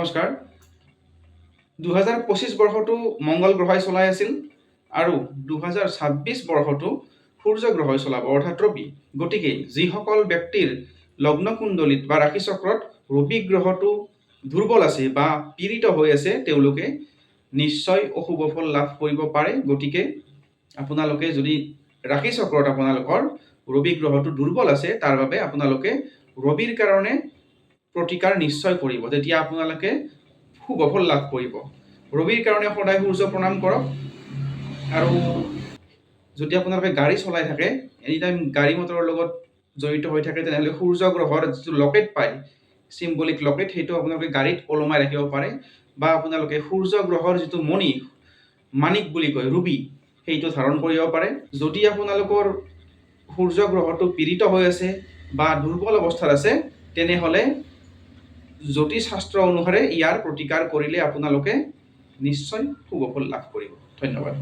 নমস্কাৰ। 2025 বৰ্ষটো মংগল গ্ৰহই চলাই আছিল আৰু 2026 বৰ্ষটো সূৰ্য গ্ৰহই চলাব অৰ্থাৎ ৰবি। গতিকে যিসকল ব্যক্তিৰ লগ্ন কুণ্ডলিত বা ৰাশি চক্ৰত ৰবি গ্ৰহটো দুৰ্বল আছে বা পীড়িত হৈ আছে তেওঁলোকে নিশ্চয় অশুভ ফল লাভ কৰিব পাৰে। গতিকে আপোনালোকে যদি ৰাশি চক্ৰত আপোনালোকৰ ৰবি গ্ৰহটো দুৰ্বল আছে তাৰ বাবে আপোনালোকে ৰবিৰ কাৰণে প্ৰতিকাৰ নিশ্চয় কৰিব, তেতিয়া আপোনালোকে শুভ ফল লাভ কৰিব। ৰবিৰ কাৰণে সদায় সূৰ্য প্ৰণাম কৰক। আৰু যদি আপোনালোকে গাড়ী চলাই থাকে, এনি টাইম গাড়ী মটৰৰ লগত জড়িত হৈ থাকে, তেনেহ'লে সূৰ্য গ্ৰহৰ যিটো লকেট পায়, চিম্বলিক লকেট, সেইটো আপোনালোকে গাড়ীত ওলমাই ৰাখিব পাৰে। বা আপোনালোকে সূৰ্য গ্ৰহৰ যিটো মণি, মাণিক বুলি কয়, ৰুবি, সেইটো ধাৰণ কৰিব পাৰে। যদি আপোনালোকৰ সূৰ্য গ্ৰহটো পীড়িত হৈ আছে বা দুৰ্বল অৱস্থাত আছে, তেনেহ'লে জ্যোতিষ শাস্ত্ৰ অনুসাৰে ইয়াৰ প্ৰতিকাৰ কৰিলে আপোনালোকে নিশ্চয় শুভ ফল লাভ কৰিব। ধন্যবাদ।